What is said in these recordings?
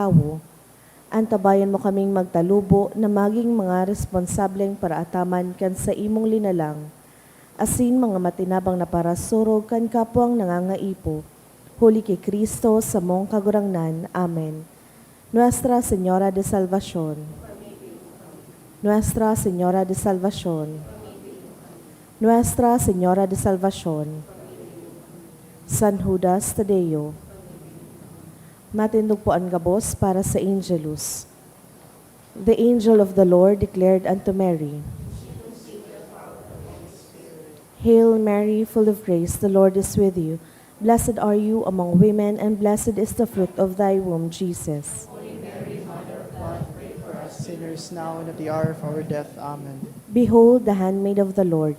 tawo. Antabayan mo kaming magtalubo na maging mga responsableng paraataman kan sa imong linalang. Asin mga matinabang na parasurog kan kapwang nangangaipo. Huli kay Kristo sa mong kagurangnan. Amen. Nuestra Señora de Salvación. Nuestra Señora de Salvación. Nuestra Señora de Salvación. San Judas Tadeo. Matindog po ang gabos para sa Angelus. The angel of the Lord declared unto Mary, Hail Mary, full of grace, the Lord is with you. Blessed are you among women, and blessed is the fruit of thy womb, Jesus. Holy Mary, Mother of God, pray for us sinners now and at the hour of our death. Amen. Behold the handmaid of the Lord.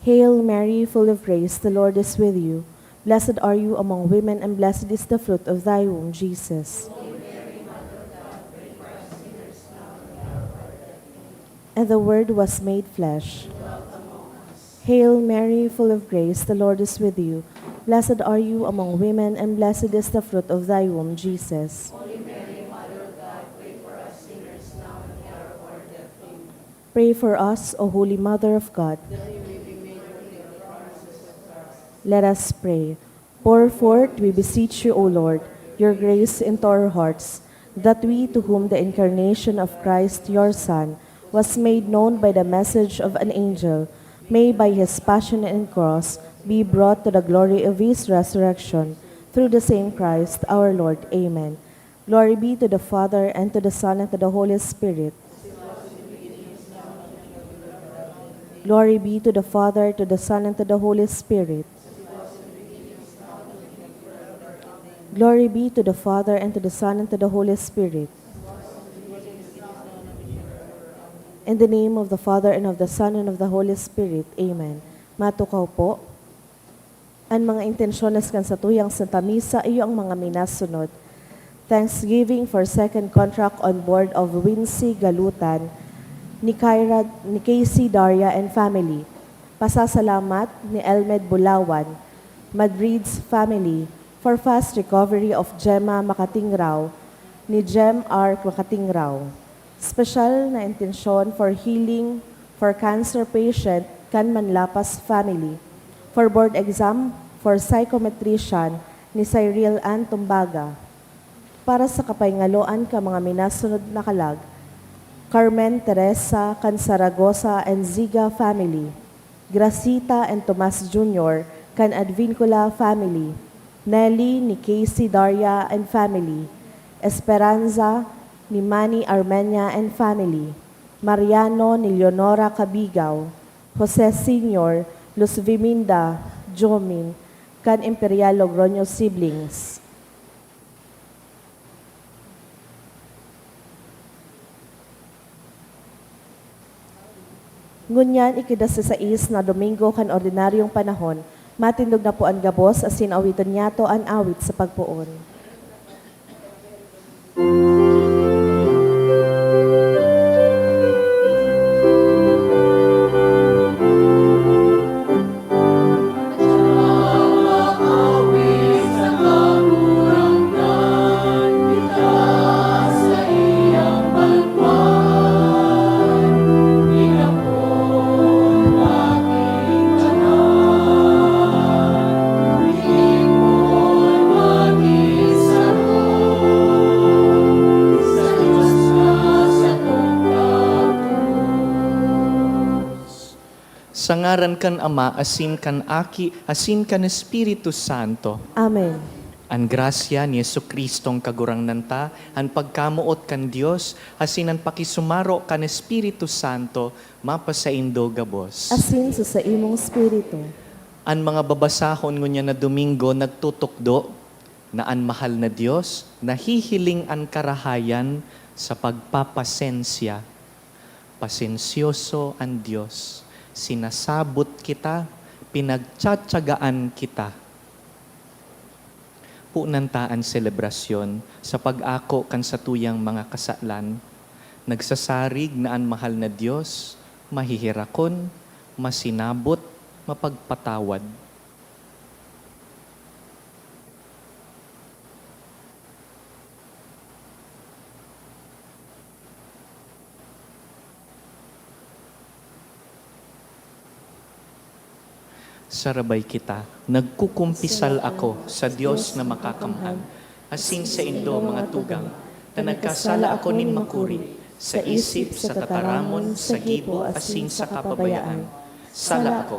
Hail Mary, full of grace, the Lord is with you. Blessed are you among women, and blessed is the fruit of thy womb, Jesus. Holy Mary, Mother of God, pray for us sinners now and at the hour of our death. And the Word was made flesh. Hail Mary, full of grace, the Lord is with you. Blessed are you among women, and blessed is the fruit of thy womb, Jesus. Holy Mary, Mother of God, pray for us sinners now and at the hour of our death. Amen. Pray for us, O Holy Mother of God. That we may be made worthy of the promises of Christ. Let us pray. Pour forth, we beseech you, O Lord, your grace into our hearts, that we, to whom the incarnation of Christ, your Son, was made known by the message of an angel, may by his passion and cross be brought to the glory of his resurrection, through the same Christ our Lord. Amen. Glory be to the Father, and to the Son, and to the Holy Spirit. Glory be to the Father, to the Son, and to the Holy Spirit. Glory be to the Father, and to the Son, and to the Holy Spirit. In the name of the Father, and of the Son, and of the Holy Spirit. Amen. Matukaw po. Ang mga intensyones kan sa tuyang Santa Misa, iyo ang mga minasunod. Thanksgiving for second contract on board of Wincy Galutan, ni Casey Daria and family. Pasasalamat ni Elmed Bulawan, Madrid's family, for fast recovery of Gemma Makatingraw, ni Gem R. Makatingraw. Special na intensyon for healing for cancer patient kan Manlapas family. For board exam for psychometrician ni Cyril Ann Tumbaga. Para sa kapaingaloan ka mga minasunod na kalag, Carmen Teresa kan Saragosa and Ziga family. Gracita and Tomas Jr. kan Advincula family. Nelly ni Casey Daria and family. Esperanza ni Manny Armenia and family. Mariano ni Leonora Cabigaw. Jose Sr., Luz Viminda, Jomin, kan Imperial Logroño siblings. Ngunyan, ikidasasais na Domingo kan ordinaryong panahon, matindog na po ang gabos asin awiton niyato ang awit sa pagpuon. Sa ngaran kan Ama, asin kan Aki, asin kan Espiritu Santo. Amen. Ang grasya ni Jesucristong kagurangnan ta, ang pagkamuot kan Dios, asin ang pakisumaro kan Espiritu Santo, mapasaindo gabos. Asin sa imong spirito. Ang mga babasahon ngunya na Domingo nagtutukdo na ang mahal na Dios, nahihiling ang karahayan sa pagpapasensya. Pasensyoso ang Dios. Sinasabot kita, pinagtsatsagaan kita. Punantaan selebrasyon sa pag-ako kan sa tuyang mga kasalan, nagsasarig na ang mahal na Diyos, mahihirakon, masinabot, mapagpatawad. sarabay kita. Nagkukumpisal ako sa Diyos na makakamhan. Asin sa indo mga tugang, na nagkasala ako nin makuri, sa isip, sa tataramon, sa gibo, asin sa kapabayaan. Sala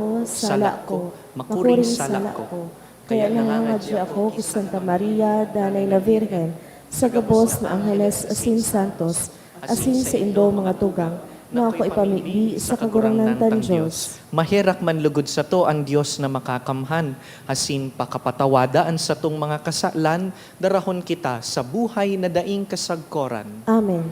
ko, makuring sala ko. Kaya nangangadya ako kay Santa Maria, Danay na Virgen, sa gabos na Angeles asin Santos, asin sa indo mga tugang, na ako ipamigdi sa kaguranan tan Diyos. Mahirak man lugod sa to ang Diyos na makakamhan, asin pakapatawadaan sa tong mga kasalan, darahon kita sa buhay na daing kasagkoran. Amen.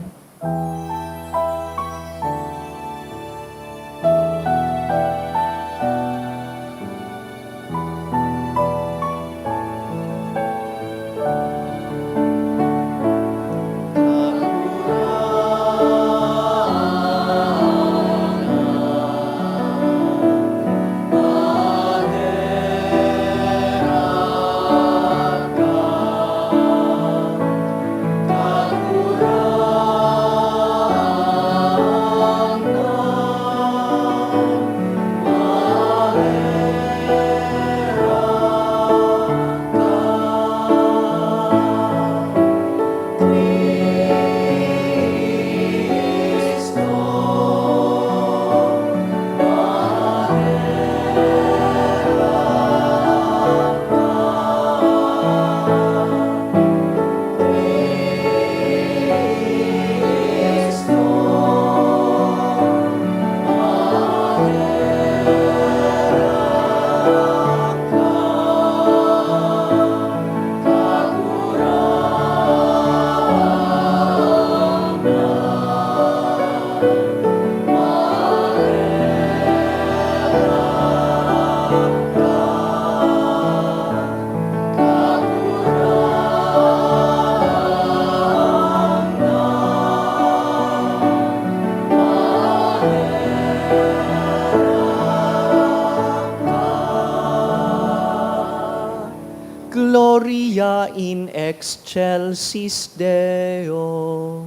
Gloria in excelsis Deo.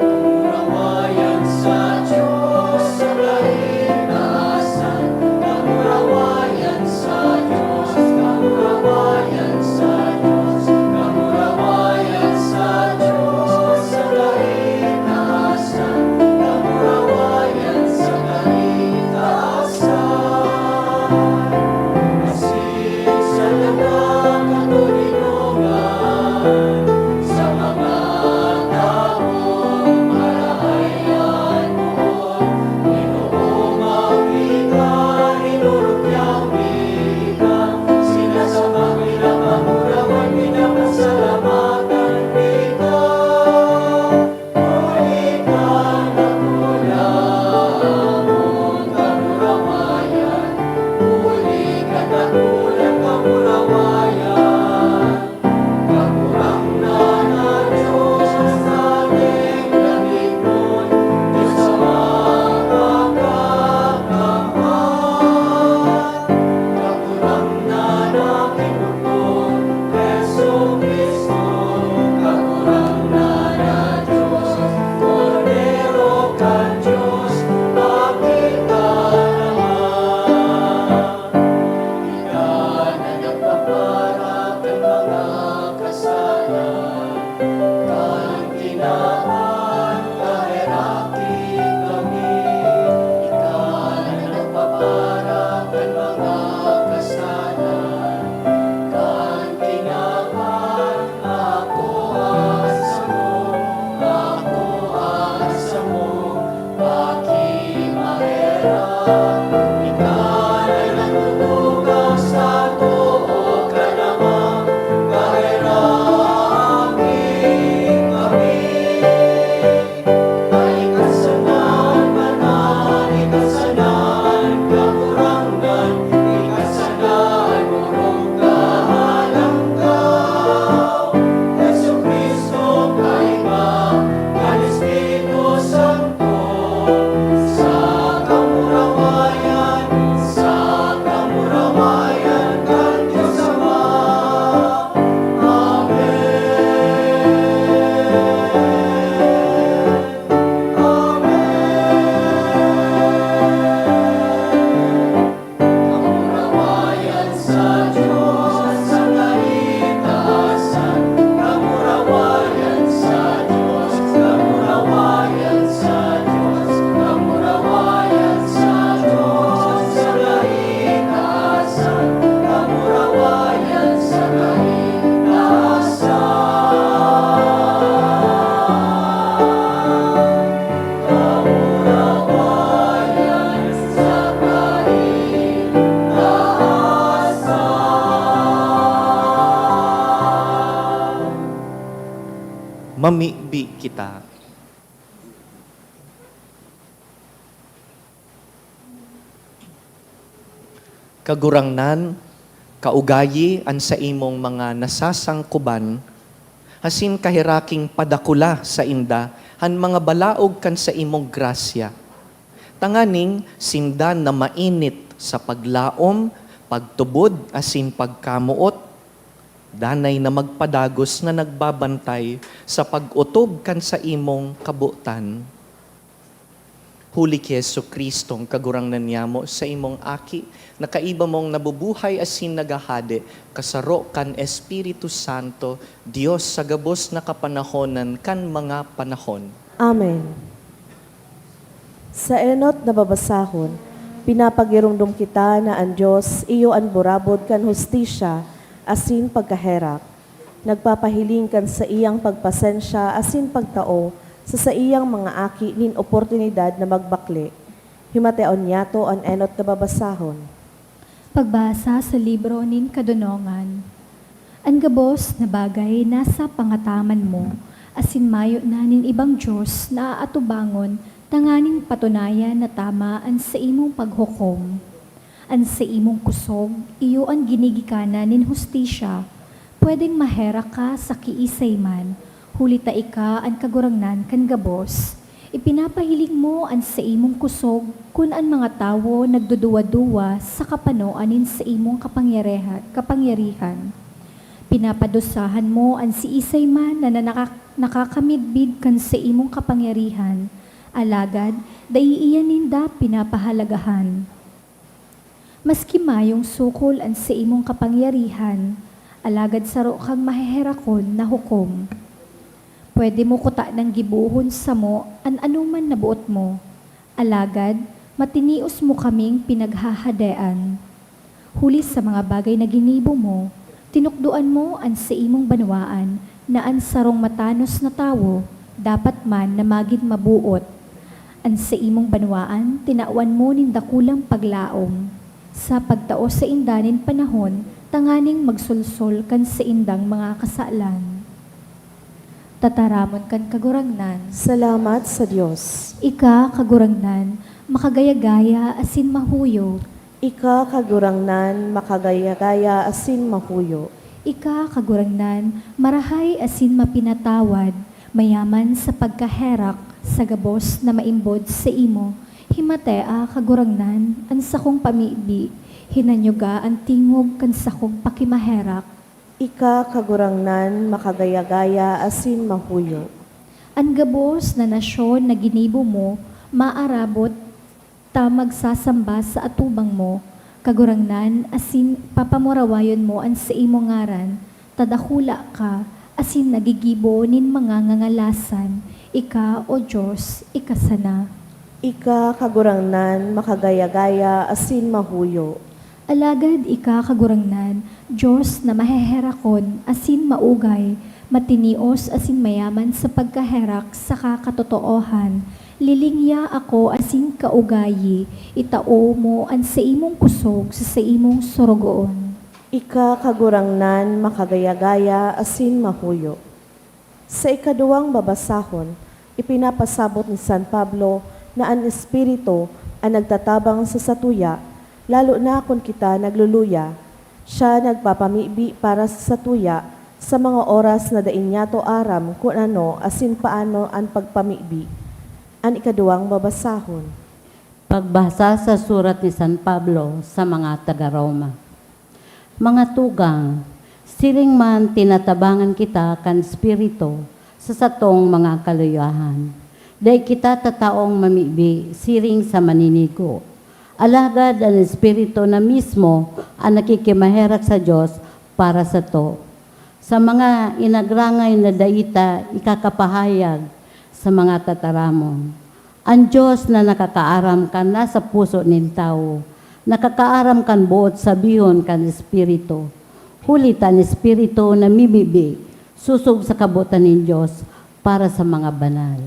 Kamurawayan sa Diyos sa kainasan. Kamurawayan sa Diyos. Kamurawayan sa Diyos. Kamurawayan sa Diyos sa kainasan. Kamurawayan sa kainasan. kita. Kagurangnan, kaugayi an sa imong mga nasasangkuban, hasin kahiraking padakula sa inda, han mga balaog kan sa imong grasya. Tanganing sindan na mainit sa paglaom, pagtubod, asin pagkamuot, danay na magpadagos nga nagbabantay sa pag-utob kan sa imong kabutan. Huli ki Jesucristong kagurangnan niyamo sa imong aki, na kaiba mong nabubuhay asin nagahade, kasaro kan Espiritu Santo, Dios sa gabos na kapanahonan kan mga panahon. Amen. Sa enot na babasahon, pinapagirumdum kita na ang Diyos iyo ang burabod kan hustisya asin pagkaherak. Nagpapahiling kan sa iyang pagpasensya asin pagtao sa iyang mga aki nin oportunidad na magbakli. Himateon niya to ang enot na babasahon. Pagbasa sa libro nin Kadunongan. Ang gabos na bagay nasa pangataman mo, asin mayo na nin ibang Diyos na aatubangon, tanganing patunayan na tama ang sa imong paghukom. Ang sa imong kusog, iyo ang ginigikana nin hustisya, pwedeng mahera ka sa kiisay man, hulita ika ang kagurangnan kan gabos. Ipinapahiling mo ang sa imong kusog kun ang mga tawo nagduduwa-duwa sa kapanoanin sa imong kapangyarihan. Pinapadusahan mo ang si isay man na nakakamidbid kan sa imong kapangyarihan. Alagad, daiiyan ninda pinapahalagahan. Maski mayong sukol ang sa imong kapangyarihan, alagad saro kang maheherakon na hukom. Pwede mo kuta ng gibuhon sa mo an anuman nabuot mo. Alagad, matinios mo kaming pinaghahadean. Huli sa mga bagay na ginibo mo, tinukduan mo an sa imong banwaan na an sarong matanos na tawo, dapat man na magid mabuot. An sa imong banwaan, tinawan mo nin dakulang paglaom. Sa pagtao sa indanin panahon, tanganing magsulsol kan sa indang mga kasalan. Tataramon kan kagurangnan, Salamat sa Diyos. ika kagurangnan, makagaya-gaya asin mahuyo. Ika kagurangnan, makagaya-gaya asin mahuyo. Ika kagurangnan, marahay asin mapinatawad, mayaman sa pagkaherak, sa gabos na maimbod sa imo. Himatea kagurangnan, ang sakong pamibi, hinanyuga ang tingog kan sakong pakimaherak. Ika kagurangnan, makagaya-gaya asin mahuyo. Ang gabos na nasyon na ginibo mo, maarabot ta magsasamba sa atubang mo, kagurangnan asin papamurawayon mo ang sa imo ngaran, tadakula ka, asin nagigibo nin mga ngangalasan, ika o Diyos, ikasana. Ika kagurangnan, makagaya-gaya asin mahuyo. Alagad ika kagurangnan, Diyos na maheherakon, asin maugay, matinios asin mayaman sa pagkaherak sa kakatotoohan. Lilingya ako asin kaugayi, itao mo ang sa imong kusog sa imong sorogoon. Ika kagurangnan, makagaya-gaya asin mahuyo. Sa ikaduwang babasahon, ipinapasabot ni San Pablo na ang Espiritu ang nagtatabang sa satuya, lalo na kung kita nagluluya. Siya nagpapamibi para sa satuya sa mga oras na dain niya to aram kung ano asin paano ang pagpamibi. Ang ikaduwang babasahon. Pagbasa sa surat ni San Pablo sa mga taga-Roma. Mga tugang, siling man tinatabangan kita kan Espiritu sa satong mga kaluyahan. Dahil kita tataong mamibi, siring sa maninigo. Alagad ang Espiritu na mismo ang nakikimaherak sa Diyos para sa to. Sa mga inagrangay na daita, ikakapahayag sa mga tataramon. Ang Diyos na nakakaaram kan nasa puso nin tao, nakakaaram kan buot sabihon kan Espiritu. Hulitan Espiritu na mibibi, susog sa kabutan nin Diyos para sa mga banal.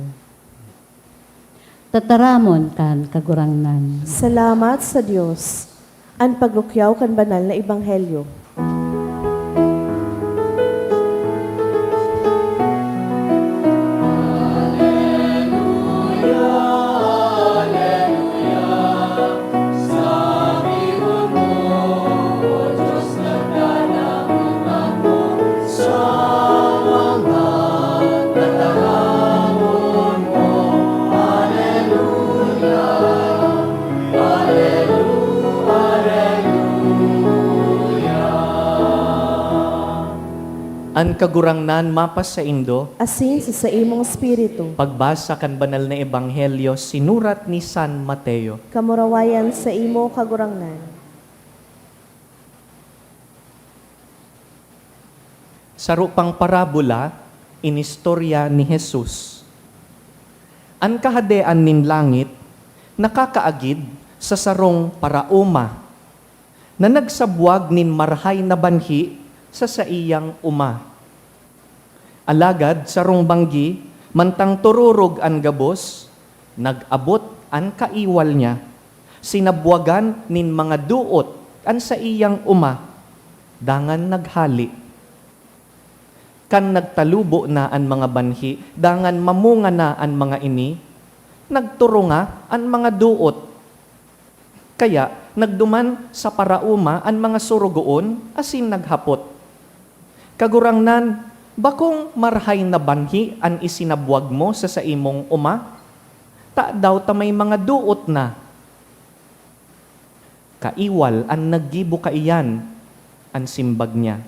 Tataramon kan kagurangnan. Salamat sa Diyos. Ang pagrukyaw kan banal na ebanghelyo. An kagurangnan mapas sa Indo, asin sa imong espiritu, pagbasa kan banal na ebanghelyo sinurat ni San Mateo. kamurawayan sa imo kagurangnan. Sa rupang parabola, inistorya ni Jesus. An kahadean nin langit, nakakaagid sa sarong parauma, na nagsabwag nin marhay na banhi sa saiyang uma. Alagad sarong banggi, mantang tururog an gabos, nag-abot an kaiwal niya, sinabwagan nin mga duot an sa iyang uma, dangan naghali. Kan nagtalubo na an mga banhi, dangan mamunga na an mga ini, nagturunga an mga duot. Kaya nagduman sa parauma an mga surugoon, asin naghapot. Kagurangnan, bakong marhay na banhi an isinabwag mo sa imong uma? Ta daw ta may mga duot na. Kaiwal an naggibo kaiyan, an simbag niya.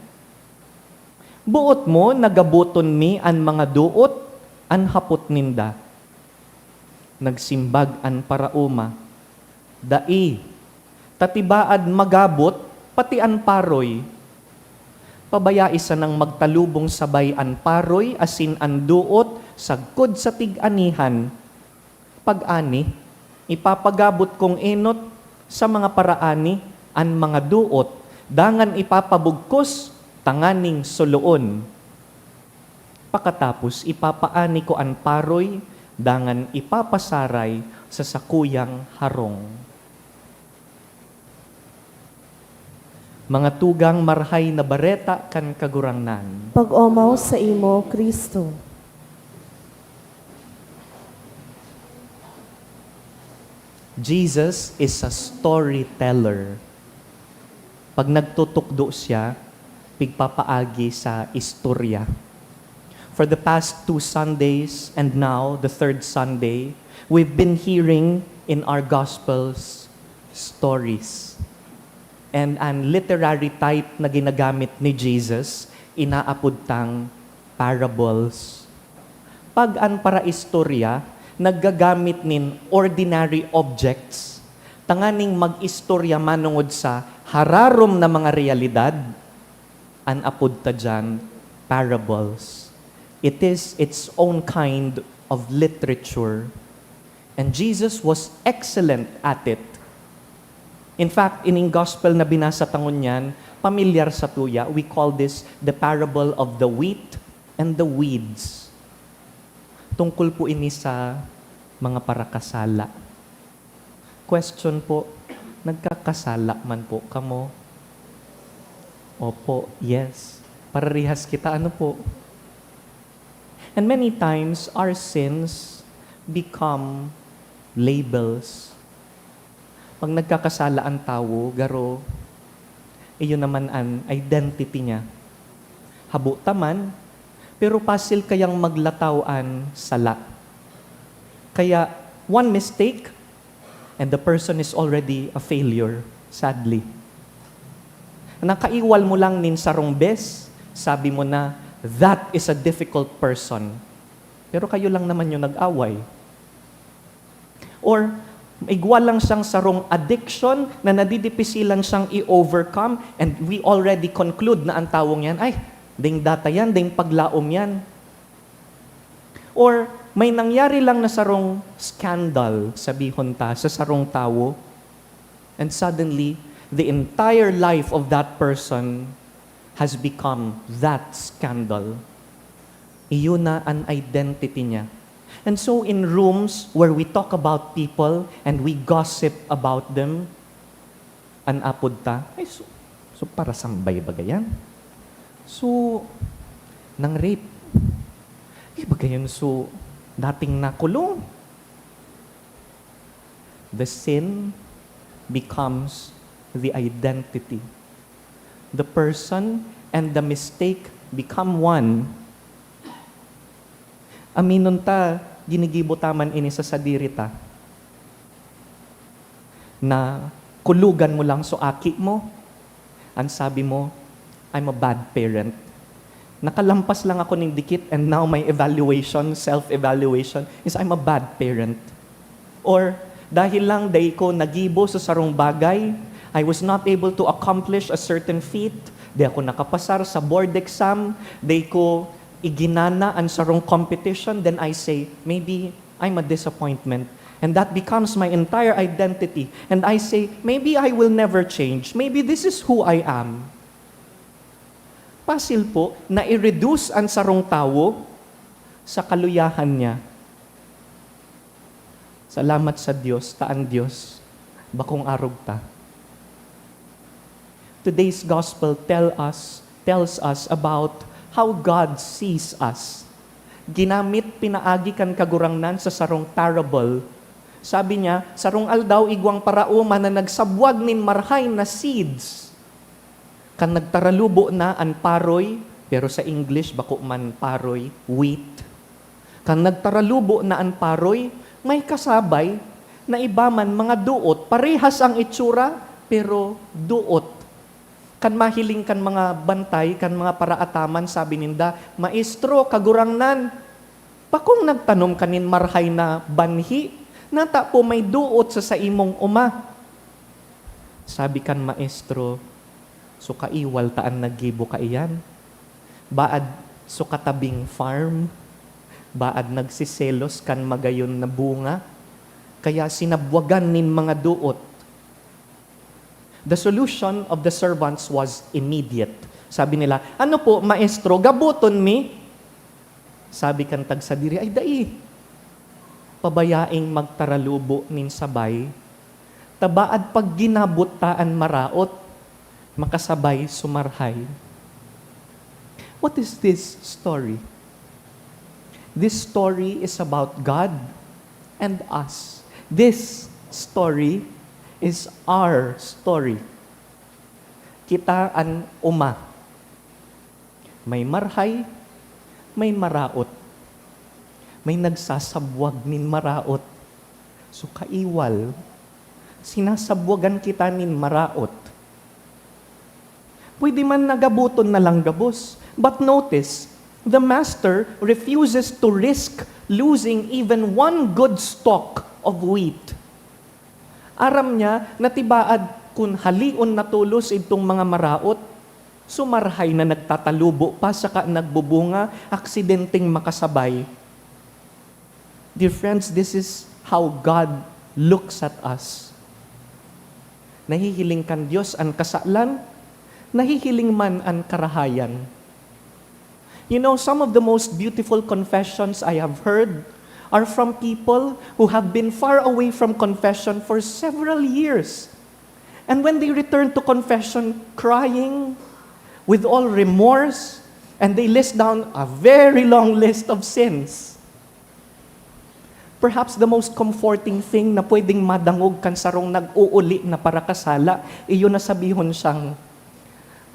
Buot mo, nagabuton mi an mga duot, an hapot ninda. Nagsimbag an parauma. Dai, tatibaad magabot, pati an paroy. Pabaya isa nang magtalubong sabay an paroy, asin an duot, sagkod sa tig-anihan. Pag-ani, ipapagabot kong enot sa mga paraani, an mga duot, dangan ipapabugkos, tanganing suluon. Pakatapos, ipapaani ko an paroy, dangan ipapasaray sa sakuyang harong. Mga tugang marhay na bareta kan kagurangnan. Pag-omaw sa imo, Kristo. Jesus is a storyteller. Pag nagtutukdo siya, pigpapaagi sa istorya. For the past 2 Sundays and now the 3rd Sunday, we've been hearing in our Gospels stories. And an literary type na ginagamit ni Jesus, inaapod tang parables. Pag an para istorya, naggagamit nin ordinary objects, tanganing mag-istorya manungod sa hararom na mga realidad, an apod ta dyan, parables. It is its own kind of literature. And Jesus was excellent at it. In fact, ining gospel na binasa tangon yan, pamilyar sa tuya, we call this the parable of the wheat and the weeds. Tungkol po ini sa mga parakasala. Question po, nagkakasala man po kamo? Opo, yes. Parehas kita, ano po? And many times, our sins become labels. Pag nagkakasala ang tao, garo, iyon naman ang identity niya. Habo taman, pero pasil kayang maglatawan sala. Kaya, one mistake, and the person is already a failure, sadly. Nakaiwal mo lang nin sarong bes, sabi mo na, that is a difficult person. Pero kayo lang naman yung nag-away. Or, igwa lang siyang sarong addiction na nadidipisilan siyang i-overcome and we already conclude na ang tawong yan, ay, ding data yan, ding paglaom yan. Or, may nangyari lang na sarong scandal, sabihon ta, sa sarong tao, and suddenly, the entire life of that person has become that scandal. Iyon na ang identity niya. And so in rooms where we talk about people and we gossip about them, an apod ta, ay, so para sambay bagayan? So, nang rape. Bagayan, so, dating nakulong. The sin becomes the identity. The person and the mistake become one. Aminon ta, ginigibutaman ini sa sadirita na kulugan mo lang so aki mo. Ang sabi mo, I'm a bad parent. Nakalampas lang ako ng dikit and now my evaluation, self-evaluation, is I'm a bad parent. Or dahil lang day ko nagibo sa sarong bagay, I was not able to accomplish a certain feat, di ako nakapasar sa board exam, day ko iginana ang sarong competition, then I say, maybe I'm a disappointment. And that becomes my entire identity. And I say, maybe I will never change. Maybe this is who I am. Pasil po na i-reduce ang sarong tao sa kaluyahan niya. Salamat sa Diyos, taan Diyos, bakong arog ta. Today's gospel tells us about how God sees us. Ginamit pinaagi kan kagurangnan sa sarong parable. Sabi niya, sarong aldaw igwang parauma na nagsabwag nin marhay na seeds. Kan nagtaralubo na an paroy, pero sa English bako man paroy, wheat. Kan nagtaralubo na an paroy, may kasabay na iba man mga duot, parehas ang itsura, pero duot. Kan mahiling kan mga bantay, kan mga paraataman, sabi ninda, Maestro, kagurangnan, pakong nagtanom kanin marhay na banhi, nata po may duot sa imong uma. Sabi kan maestro, so kaiwal taan naggibo ka iyan. Baad so katabing farm, baad nagsiselos kan magayon na bunga, kaya sinabwagan nin mga duot. The solution of the servants was immediate. Sabi nila, ano po, maestro, gabuton mi? Sabi kan tagsadiri, ay dai. Pabayaing magtaralubo nin sabay, tabaad pag ginabot taan maraot, makasabay sumarhay. What is this story? This story is about God and us. This story is our story. Kita an uma. May marhay, may maraot. May nagsasabwag nin maraot. So kaiwal, sinasabwagan kita nin maraot. Pwede man nagabuton na lang gabos. But notice, the master refuses to risk losing even one good stalk of wheat. Aram niya, natibaad kung halion na tulos itong mga maraot, sumarhay na nagtatalubo pa saka nagbubunga, aksidenteng makasabay. Dear friends, this is how God looks at us. Nahihiling kan Diyos ang kasalan, nahihiling man ang karahayan. You know, some of the most beautiful confessions I have heard are from people who have been far away from confession for several years. And when they return to confession crying, with all remorse, and they list down a very long list of sins. Perhaps the most comforting thing na pwedeng madangog kan sarong nag-uuli na parakasala, iyon na sabihon siyang,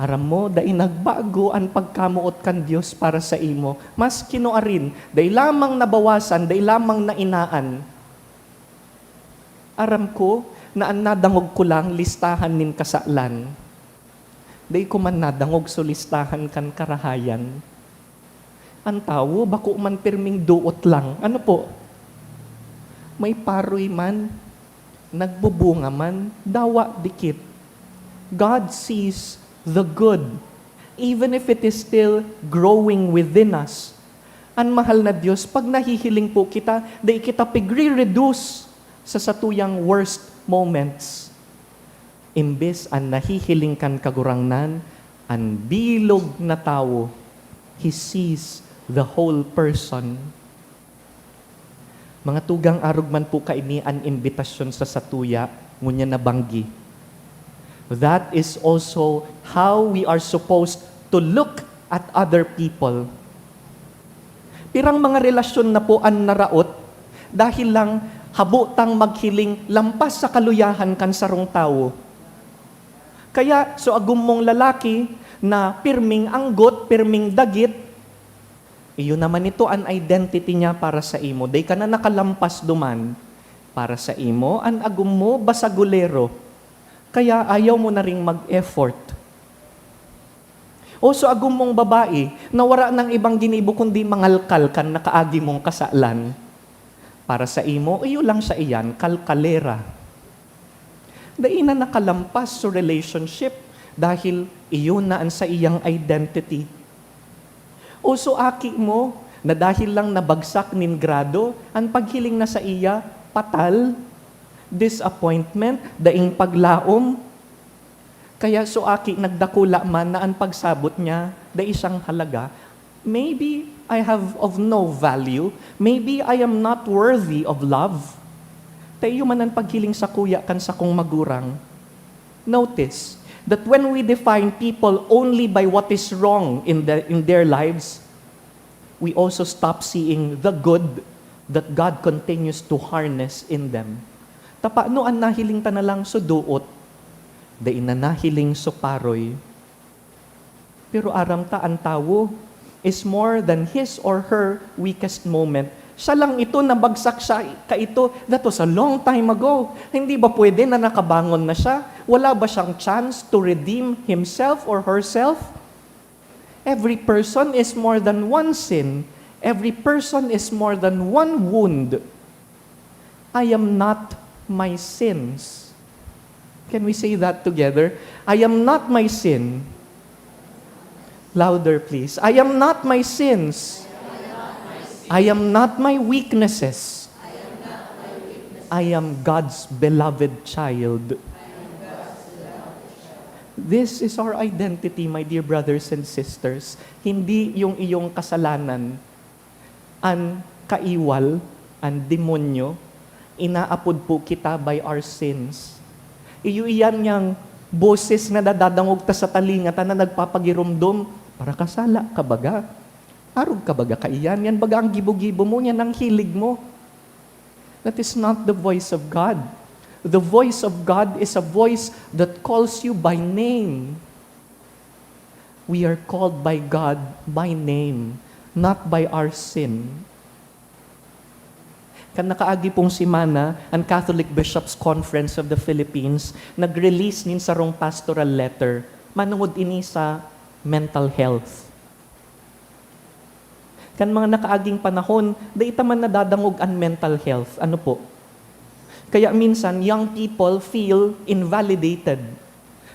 aram mo, dai nagbago ang pagkamuot kan Diyos para sa imo. Mas kinuarin, dai lamang nabawasan, dai lamang nainaan. Aram ko, na ang nadangog ko lang, listahan nin kasalan. Dai ko man nadangog so listahan kan karahayan. Ang tao, bako man pirming duot lang. Ano po? May paroy man, nagbubunga man, dawa dikit. God sees the good, even if it is still growing within us. Ang mahal na Diyos, pag nahihiling po kita, di kita pigre-reduce sa satuyang worst moments. Imbes ang nahihiling kan kagurangnan, ang bilog na tao, He sees the whole person. Mga tugang arugman po kaini ang imbitasyon sa satuya, ngunya nabanggi. That is also how we are supposed to look at other people. Pirang mga relasyon na po ang naraot dahil lang habutang maghiling lampas sa kaluyahan kan sarong tao. Kaya so agum mong lalaki na pirming anggot, pirming dagit, iyon naman ito ang identity niya para sa imo. Day ka na nakalampas duman para sa imo, ang agum mo basagulero. Kaya ayaw mo na ring mag-effort. O so agum mong babae, na wala ng ibang ginibo kundi mangalkal kan nakaagi mong kasalan. Para sa imo, iyo lang sa iyan, kalkalera. Dai na nakalampas sa relationship dahil iyo na ang sa iyang identity. O so aki mo, na dahil lang nabagsak nin grado, ang paghiling na sa iya, patal, disappointment, daing paglaom. Kaya so aki nagdakula man na ang pagsabot niya, da isang halaga, maybe I have of no value, maybe I am not worthy of love. Tayo man ang paghiling sa kuya kan sa kong magurang. Notice that when we define people only by what is wrong in their lives, we also stop seeing the good that God continues to harness in them. Tapano ang nahiling ta na lang so duot, da inanahiling so paroy. Pero aram ta ang tawo is more than his or her weakest moment. Siya lang ito, nabagsak siya ka ito. That was a long time ago. Hindi ba pwede na nakabangon na siya? Wala ba siyang chance to redeem himself or herself? Every person is more than one sin. Every person is more than one wound. I am not my sins. Can we say that together? I am not my sin. Louder, please. I am not my sins. I am not my weaknesses. I am God's beloved child. This is our identity, my dear brothers and sisters. Hindi yung iyong kasalanan, ang kaiwal, ang demonyo, inaapod po kita by our sins. Iyo iyan niyang boses na dadadangog ta sa talingata na nagpapagirumdum, para kasala ka baga. Arog ka baga kaiyan. Yan baga ang gibo-gibo mo, yan ang hilig mo. That is not the voice of God. The voice of God is a voice that calls you by name. We are called by God by name, not by our sin. Kan nakaagi pong simana, ang Catholic Bishops' Conference of the Philippines, nag-release nin sa rong pastoral letter, manungod ini sa mental health. Kan mga nakaaging panahon, da ita man nadadangog ang mental health. Ano po? Kaya minsan, young people feel invalidated.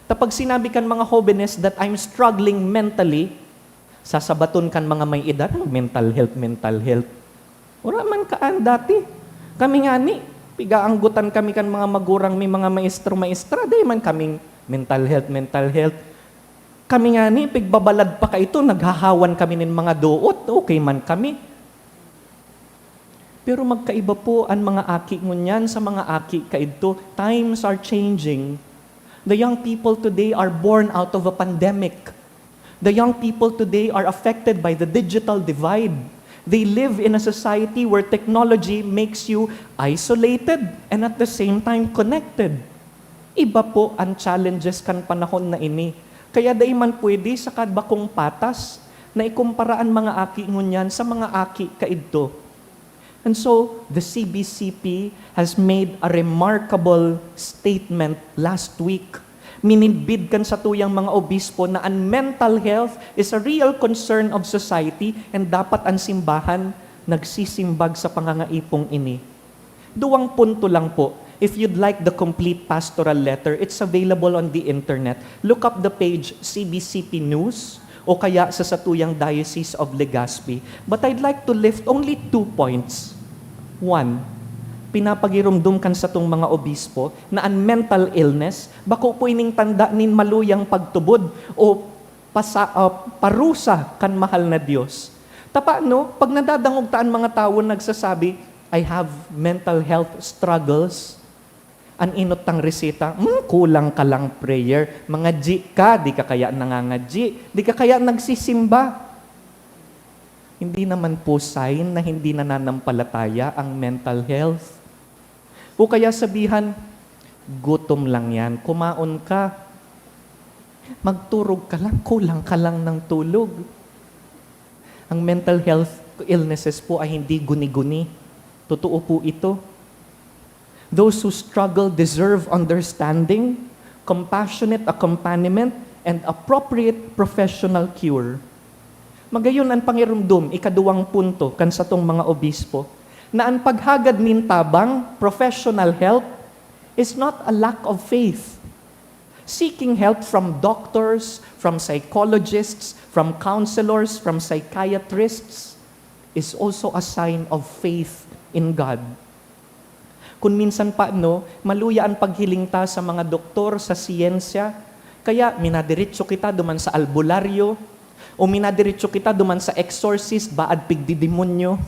Tapag sinabi kan mga jóvenes that I'm struggling mentally, sasabaton kan mga may edad, mental health. Wala man kaan dati. Kami nga ni, pigaanggutan kami kan mga magurang may mga maestro-maestra, di man kaming mental health. Kami nga ni, pigbabalad pa ka ito, naghahawan kami ng mga doot, okay man kami. Pero magkaiba po ang mga aki ngunyan sa mga aki kaidto. Times are changing. The young people today are born out of a pandemic. The young people today are affected by the digital divide. They live in a society where technology makes you isolated and at the same time connected. Iba po ang challenges kan panahon na ini. Kaya day man pwede sa kadbakong patas na ikumpara ang mga aki ngunyan sa mga aki kaidto. And so, the CBCP has made a remarkable statement last week. Minibid kan sa tuyang mga obispo na ang mental health is a real concern of society and dapat ang simbahan nagsisimbag sa pangangaipong ini. Duwang punto lang po. If you'd like the complete pastoral letter, it's available on the internet. Look up the page CBCP News o kaya sa Satuyang Diocese of Legazpi. But I'd like to lift only 2 points. One, pinapagirumdum kan sa tong mga obispo na ang mental illness, bako po ining tanda nin maluyang pagtubod o parusa kan mahal na Diyos. Tapano, pag nadadangogtaan mga tao nagsasabi, I have mental health struggles, an inot tang reseta, kulang ka lang prayer, mga G ka, di ka kaya nangangadji, di ka kaya nagsisimba. Hindi naman po sign na hindi nananampalataya ang mental health. O kaya sabihan, gutom lang yan, kumaon ka, magturog ka lang, kulang ka lang ng tulog. Ang mental health illnesses po ay hindi guni-guni. Totoo po ito. Those who struggle deserve understanding, compassionate accompaniment, and appropriate professional cure. Magayon ang pangirumdum, ikaduwang punto, kan sa tong mga obispo, na ang paghagad nin tabang, professional help, is not a lack of faith. Seeking help from doctors, from psychologists, from counselors, from psychiatrists, is also a sign of faith in God. Kung minsan pa, maluya ang paghiling ta sa mga doktor, sa siyensya, kaya minadiretso kita duman sa albularyo, o minadiretso kita duman sa exorcist, baad pigdidemonyo.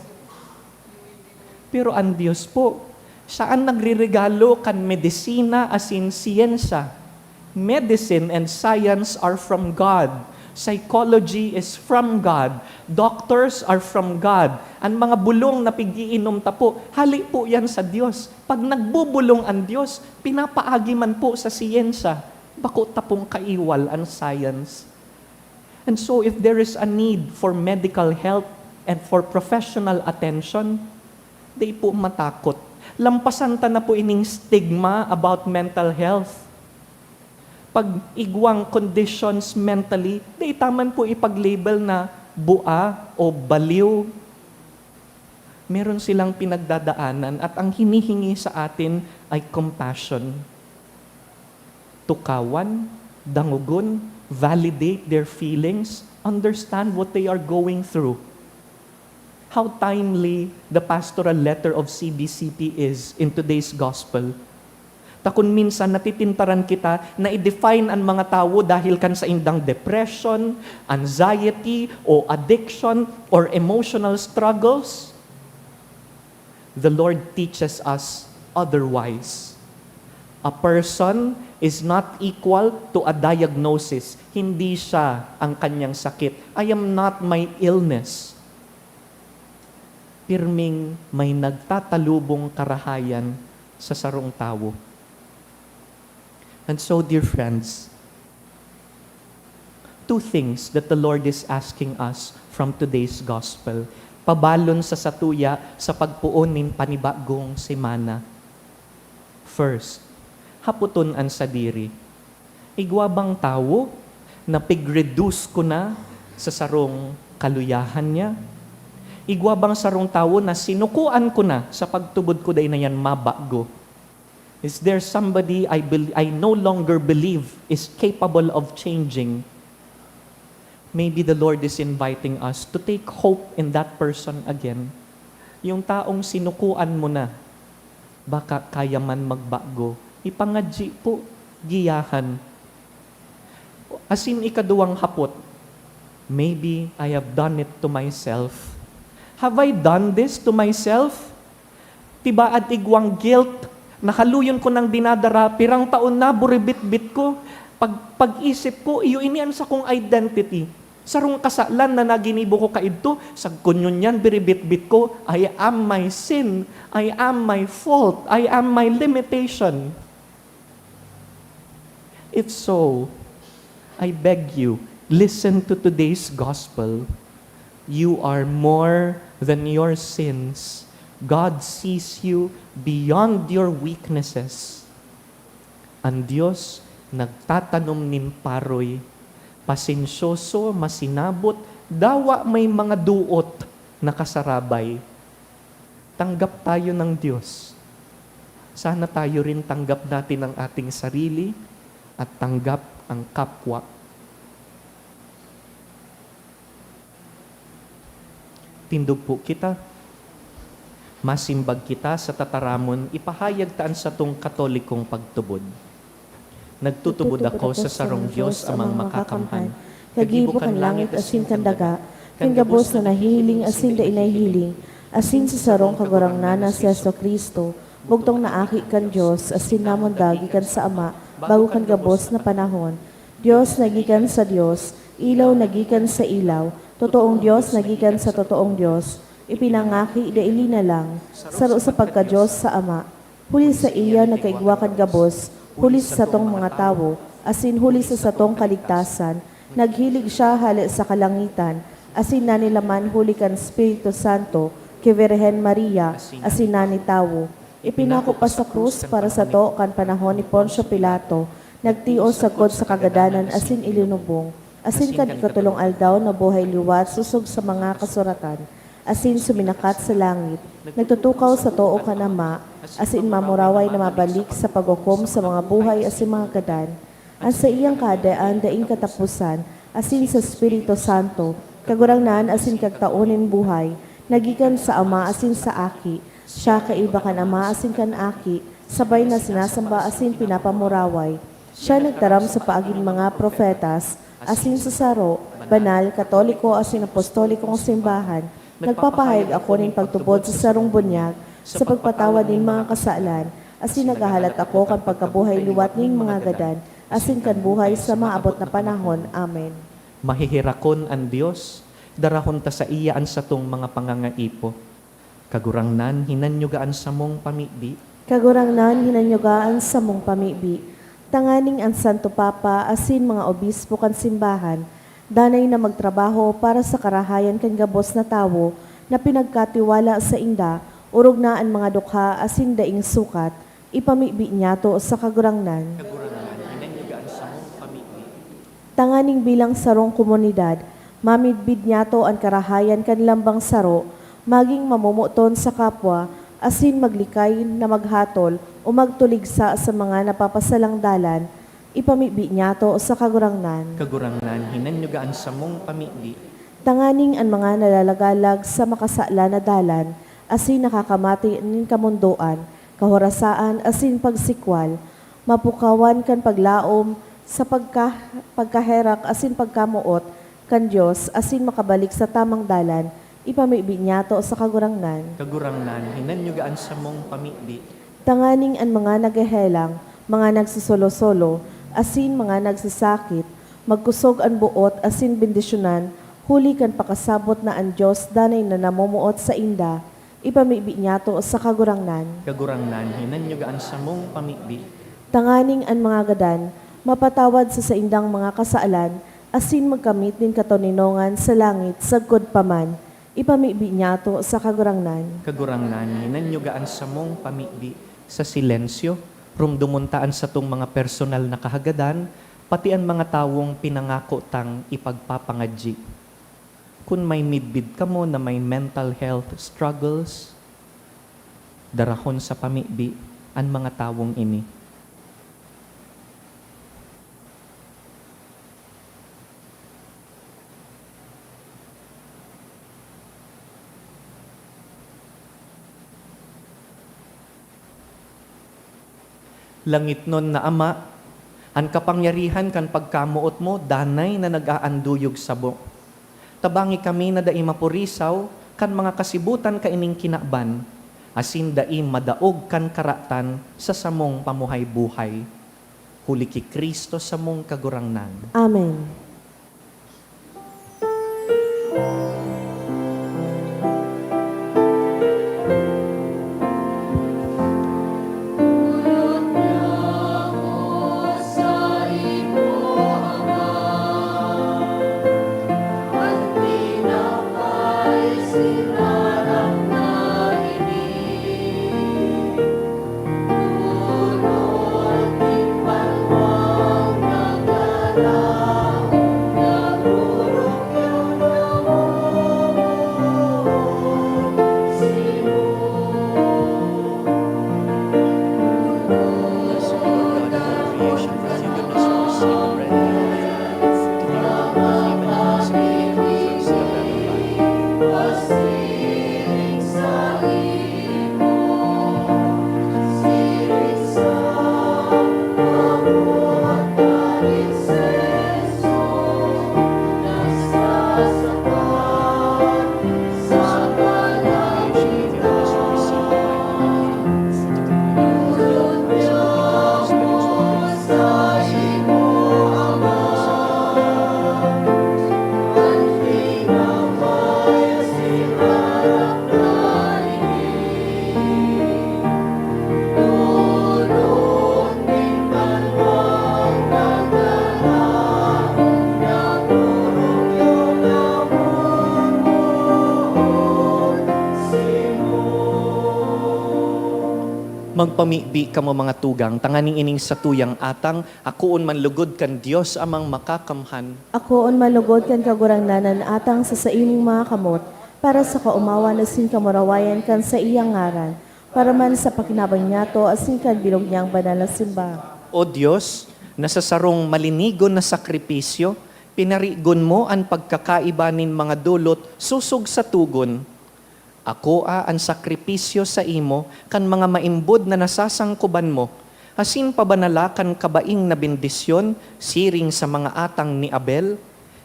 Pero ang Diyos po, saan nagriregalo kan medisina asin siyensya? Medicine and science are from God. Psychology is from God. Doctors are from God. Ang mga bulong na pig-iinom ta po, hali po yan sa Diyos. Pag nagbubulong ang Diyos, pinapaagi man po sa siyensya. Bako tapong kaiwal ang science. And so if there is a need for medical help and for professional attention, di po matakot. Lampasan ta na po ining stigma about mental health. Pag igwang conditions mentally, di taman po ipag-label na bua o baliw. Meron silang pinagdadaanan at ang hinihingi sa atin ay compassion. Tukawan, dangugon, validate their feelings, understand what they are going through. How timely the pastoral letter of CBCP is in today's gospel. Takun minsan natitintaran kita na i-define ang mga tao dahil kan sa indang depression, anxiety, o addiction, or emotional struggles. The Lord teaches us otherwise. A person is not equal to a diagnosis. Hindi siya ang kanyang sakit. I am not my illness. Pirming may nagtatalubong karahayan sa sarong tao. And so, dear friends, two things that the Lord is asking us from today's gospel. Pabalon sa satuya sa pagpuon nin panibagong semana. First, haputon an sadiri. Igwa bang tao na pig-reduce ko na sa sarong kaluyahan niya? Igwa bang sarong tao na sinukuan ko na sa pagtubod ko day na yan mabago? Is there somebody I no longer believe is capable of changing? Maybe the Lord is inviting us to take hope in that person again. Yung taong sinukuan mo na, baka kaya man magbago. Ipangadji po, giyahan. Asin ikaduwang hapot, maybe I have done it to myself. Have I done this to myself? Tiba at igwang guilt, nakaluyon ko ng dinadara, pirang taon na, buribit-bit ko. Pag-isip ko, iyo inian sa kong identity. Sarong kasalan na naginibo ko kaidto, sa kunyon yan, biribit-bit ko, I am my sin, I am my fault, I am my limitation. If so, I beg you, listen to today's gospel. You are more than your sins. God sees you beyond your weaknesses. Ang Diyos nagtatanom nin paroy, pasensyoso, masinabot, dawa may mga duot na kasarabay. Tanggap tayo ng Diyos. Sana tayo rin tanggap natin ang ating sarili at tanggap ang kapwa. Tindog po kita. Masimbag kita sa tataramon, ipahayag taan sa tong katolikong pagtubod. Nagtutubod ako sa sarong Diyos amang makakamhan. Kagibo kan langit asin kan daga, kan gabos na nahihiling asin da inayhiling, asin sa sarong kagurang nana si Yeso Kristo, bugtong naaki kan Diyos, asin namon dagi kan sa Ama, bago kan gabos na panahon. Diyos nagikan sa Diyos, ilaw nagikan sa ilaw, totoong Diyos nagikan sa totoong Diyos, ipinangaki da ilina lang, saro sa pagka-Diyos sa Ama. Huli sa iya nagkaigwa kan gabos, huli sa satong mga tawo, asin huli sa satong kaligtasan, naghilig siya hali sa kalangitan, asin nanilaman huli kan Espiritu Santo, kay Virhen Maria, asin nani tawo. Ipinako pa sa krus para sa to kan panahon ni Poncio Pilato, nagtio sagkod sa kagadanan asin ilinubong, asin kan ikatulong aldaw na buhay liwat susog sa mga kasuratan, asin suminakat sa langit, nagtutukaw sa too kanama, asin mamuraway na mabalik sa paghukom sa mga buhay asin mga gadan, ang sa iyang kadaan daing katapusan, asin sa Espiritu Santo, kagurangnan asin kagtaonin buhay, nagikan sa Ama asin sa Aki, siya kaiba kan Ama asin kan Aki, sabay na sinasamba asin pinapamuraway. Siya nagtaram sa paaging mga profetas, asin sa saro, banal, katoliko asin apostolikong simbahan, nagpapahayag ako ng pagtubod sa sarong bunyag, sa pagpatawad ng mga kasalan, asin nagahalat ako kan pagkabuhay liwat ng mga gadan, asin kan buhay sa maabot na panahon. Amen. Mahihirakon ang Dios, darahon ta sa iyaan sa tong mga pangangaipo. Kagurangnan, hinanyugaan sa mong pamibi, Kagurangnan hinanyugaan sa mong pamibi, tanganing ang Santo Papa asin mga obispo kan simbahan, danay na magtrabaho para sa karahayan kan gabos na tawo na pinagkatiwala sa inda, urog na ang mga dukha asin daing sukat, ipamibi niya to sa kagurangnan. kagurangnan, hinanyugaan sa mong pamibi, Tanganing bilang sarong komunidad, mamidbid niya to ang karahayan kan lambang saro, maging mamumuton sa kapwa, asin maglikay na maghatol o magtuligsa sa mga napapasalang dalan, ipamibi niya to sa kagurangnan. kagurangnan, hinanyugaan sa mong pamibi, Tanganing ang mga nalalagalag sa makasala na dalan, asin nakakamati nin kamundoan, kahorasaan asin pagsikwal, mapukawan kan paglaom sa pagkaherak asin pagkamuot, kan Diyos asin makabalik sa tamang dalan, ipamibi niya to sa kagurangnan. kagurangnan, hinanyugaan sa mong pamibi, Tanganing ang mga nagahelang, mga nagsusolo-solo, asin mga nagsasakit, magkusog ang buot asin bendisyonan, huli kan pakasabot na ang Diyos danay na namumuot sa inda, ipamibi niya to sa kagurangnan. kagurangnan, hinanyugaan sa mong pamibi, Tanganing ang mga gadan, mapatawad sa indang mga kasaalan, asin magkamit din katoninongan sa langit, sagkod paman, ipamibi niya to sa kagurangnan. kagurangnan, hinanyugaan sa mong pamibi, sa silensyo, rumdumuntaan sa tong mga personal na kahagadan, pati ang mga tawong pinangako tang ipagpapangadji. Kung may midbid ka mo na may mental health struggles, darahon sa pamibi ang mga tawong ini. Langit nun na Ama, ang kapangyarihan kan pagkamuot mo, danay na nag-aanduyog sabo. Tabangi kami na daim mapurisaw, kan mga kasibutan kaining kinaban, asin daim madaog kan karatan sa samong pamuhay-buhay. Huli ki Kristo sa mong kagurangnan. Amen. Magpamibi ka mo mga tugang, tanganing ining sa tuyang atang, akoon man lugod kan Dios amang makakamhan. Ako on malugod kan kagurangnanan atang sa imong mga kamot, para sa kaumawan asin kamurawayan kan sa iyang ngaran, para man sa pakinabang niyato asin kan bilog niyang banal na simba. O Diyos, nasa sarong malinigon na sakripisyo, pinarigon mo ang pagkakaibanin mga dulot susog sa tugon. Ako ang sakripisyo sa imo, kan mga maimbod na nasasangkuban mo, asin pabanalakan kabaing na bendisyon, siring sa mga atang ni Abel,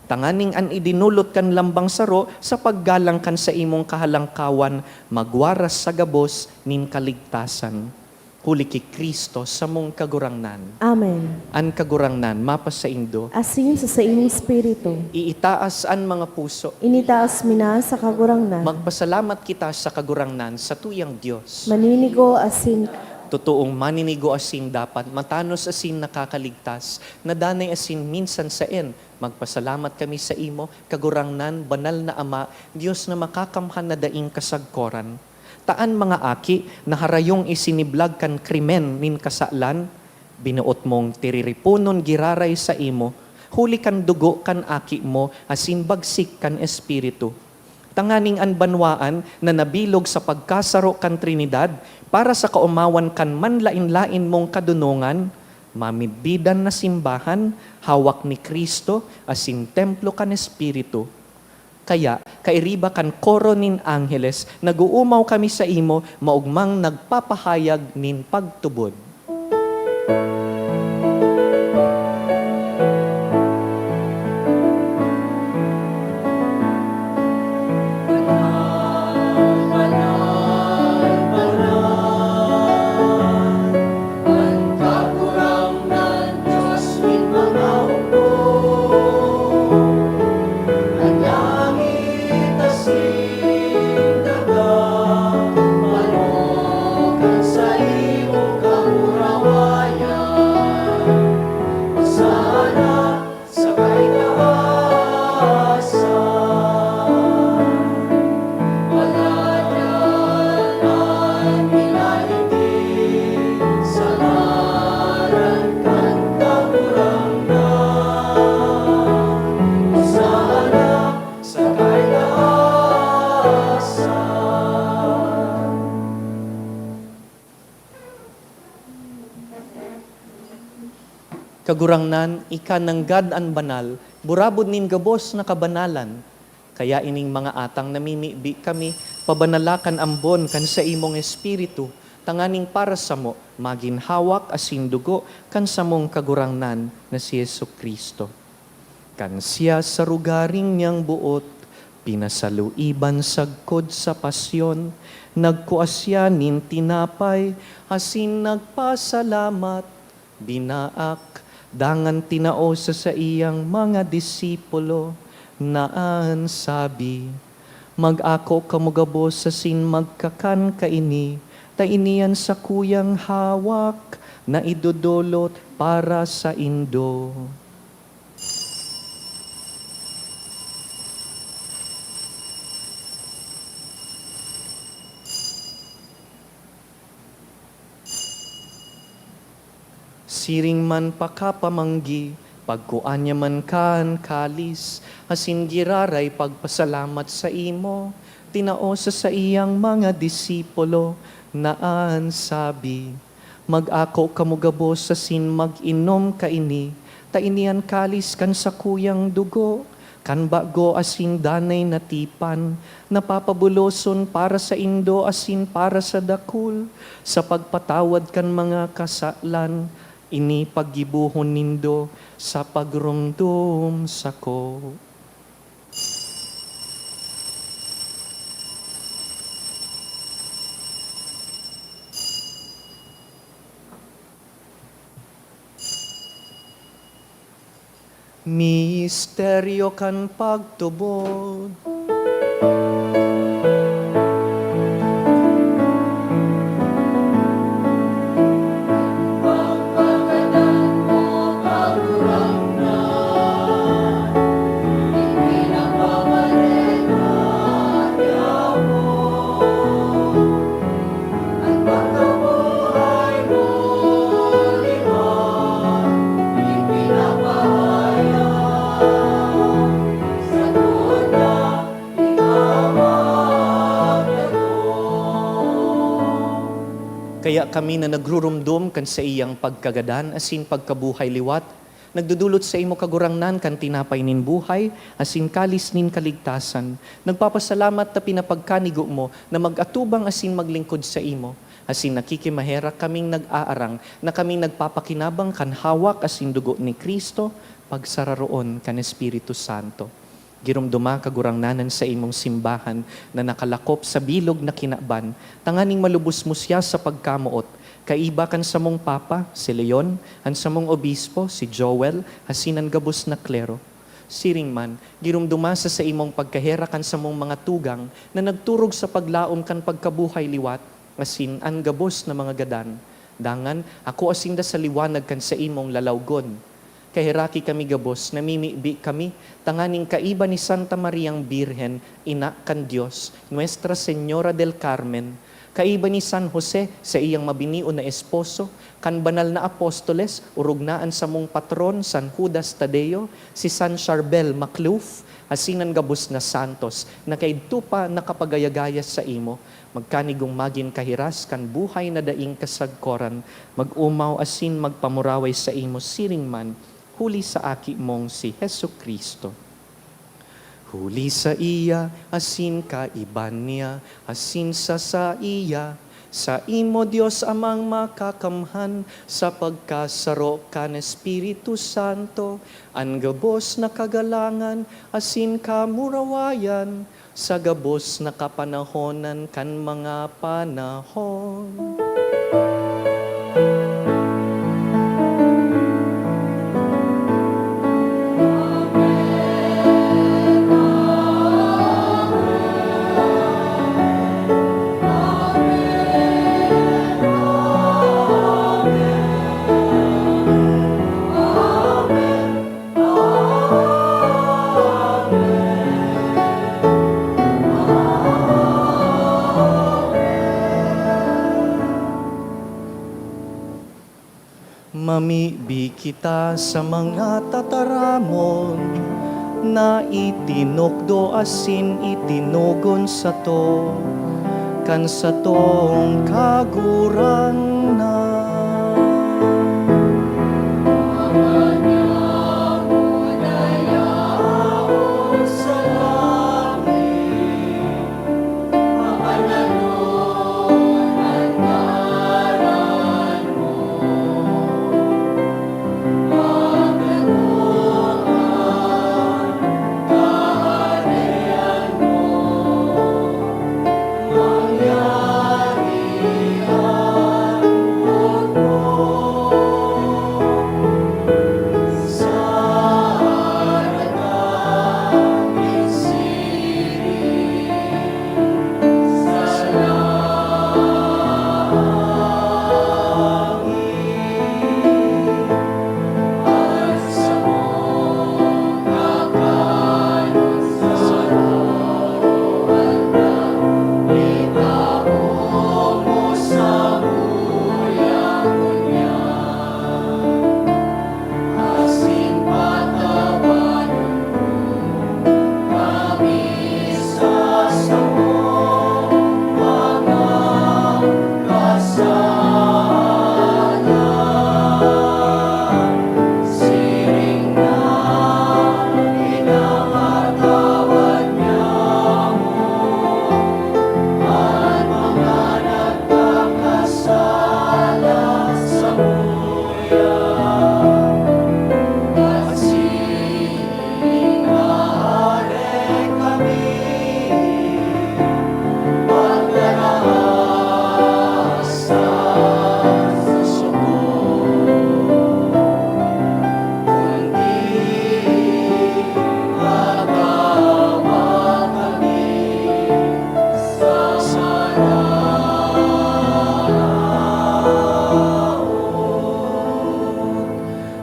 tanganing an idinulot kan lambang saro sa paggalang kan sa imong kahalangkawan, magwaras sa gabos nin kaligtasan. Huli ki Kristo sa mong kagurangnan. Amen. An kagurangnan, mapas sa indo, Asin sa imong espiritu, iitaas an mga puso. initaas mina sa kagurangnan, Magpasalamat kita sa kagurangnan sa tuyang Diyos. maninigo asin Totoong maninigo asin dapat, matanos asin nakakaligtas, nadanay asin minsan sa en. Magpasalamat kami sa imo, kagurangnan, banal na Ama, Diyos na makakamhan na daing kasagkoran. Taan mga aki, na harayong isiniblag kan krimen nin kasaklan, binuot mong tiriripunon giraray sa imo, huli kan dugo kan aki mo, asin bagsik kan espiritu. Tanganing an banwaan na nabilog sa pagkasaro kan Trinidad, para sa kaumawan kan manlain-lain mong kadunungan, mamibidan na simbahan, hawak ni Kristo, asin templo kan espiritu. Kaya, kairiba kan koro nin angheles, naguumaw kami sa imo, maugmang nagpapahayag nin pagtubod. Kagurangnan, ika ng God an banal, burabod nin gabos na kabanalan. Kaya ining mga atang namimibi kami, pabanalakan ambon kan sa imong espiritu, tanganing para sa mo, maginhawak asin dugo kan sa mong kagurangnan na si Yesu Kristo. Kan siya sa rugaring niyang buot, pinasaluiban sagkod sa pasyon, nagkuasya nin tinapay, asin nagpasalamat, binaak, dangan tinao sa iyang mga disipulo, naan sabi, mag-ako kamugabos sa sin magkakan kaini, tainian sa kuyang hawak, na idudulot para sa indo. Siring man pakapamanggi, pagkuan niya man kan kalis, asin giraray pagpasalamat sa imo, tinao sa iyang mga disipulo, naan sabi, mag-ako kamugabos sa sin mag-inom kaini, tainian kalis kan sa kuyang dugo, kan bago asin danay natipan, napapabuloson para sa indo asin para sa dakul, sa pagpatawad kan mga kasaklan, ini paggibuhon nindo sa pagrumdum sako. Misteryo kan pagtubod. kami na nagrurumdum kan sa iyang pagkagadan, asin pagkabuhay liwat, nagdudulot sa imo kagurangnan kan tinapay nin buhay, asin kalis nin kaligtasan. Nagpapasalamat ta pinapagkanigo mo na mag-atubang asin maglingkod sa imo. Asin nakikimahera kaming nag-aarang na kaming nagpapakinabang kan hawak asin dugo ni Kristo, pagsararoon kan Espiritu Santo. Girumduma kagurangnanan sa imong simbahan na nakalakop sa bilog na kinaban, tanganing malubos mo siya sa pagkamuot. Kaiba kan sa mong Papa, si Leon, han sa mong Obispo, si Joel, hasinan gabos na klero. Siring man, girumduma sa imong pagkahera kan sa mong mga tugang na nagturog sa paglaom kan pagkabuhay liwat, asin an gabos na mga gadan. Dangan, ako asinda sa liwanag kan sa imong lalawgon. Kahiraki kami gabos, namimibi kami, tanganing kaiba ni Santa Mariang Birhen, ina kan Diyos, Nuestra Señora del Carmen, kaiba ni San Jose sa iyang mabinion na esposo, kan banal na apostoles, urugnaan sa mong patron, San Judas Tadeo, si San Charbel Macluf, hasinan gabos na santos, na kaidto pa nakapagayagayas sa imo, magkanigong magin kahiras kan buhay na daing kasagkoran, mag-umaw asin magpamuraway sa imo siring man, huli sa aki mong si Hesu Kristo. Huli sa iya, asin kaiban niya, asin sa iya, sa imo Diyos amang makakamhan, sa pagkasaro kan Espiritu Santo, ang gabos na kagalangan, asin kamurawayan, sa gabos na kapanahonan kan mga panahon. Mamibi kita sa mga tataramon na itinokdo asin itinugon sa to kan sa tong kagurangnan.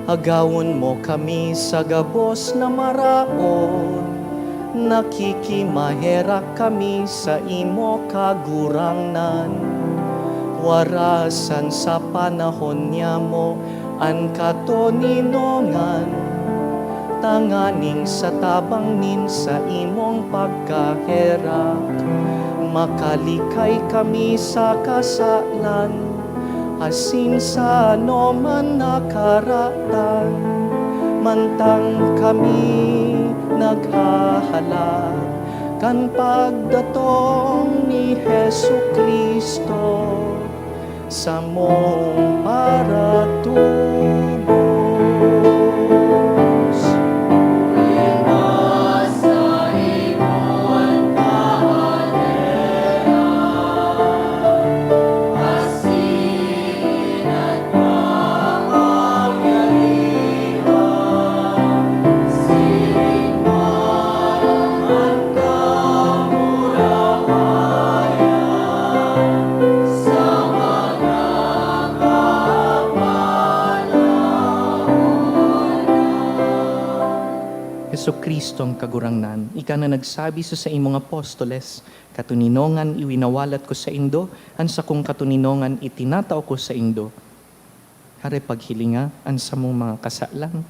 Agawon mo kami sa gabos na maraon, nakikimahera kami sa imo kagurangnan. Warasan sa panahon niya mo, ang katoninongan, tanganing sa tabang nin sa imong pagkaherak, makalikay kami sa kasalan, asin sa ano man nakaratan, mantang kami naghahala, kan pagdatong ni Hesu Kristo, sa mong paratubos. Hesu Kristong kagurangnan, ika na nagsabi sa imong apostoles, katuninongan iwinawalat ko sa indo, ansa kong katuninongan itinatao ko sa indo. Hare paghilinga, ansa mong mga kasalan.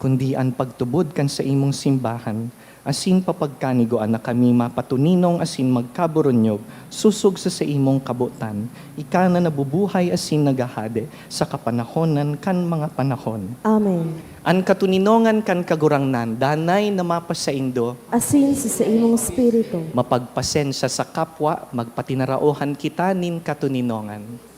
Kundi ang pagtubod kan sa imong simbahan, asin papagkaniguan na kami mapatuninong asin magkaburonyog, susog sa imong kabutan, ika na nabubuhay asin nagahade sa kapanahonan kan mga panahon. Amen. An katuninongan kan kagurangnan, danay na mapasaindo, Asin sa imong espiritu. mapagpasensya sa kapwa, magpatinaraohan kita nin katuninongan.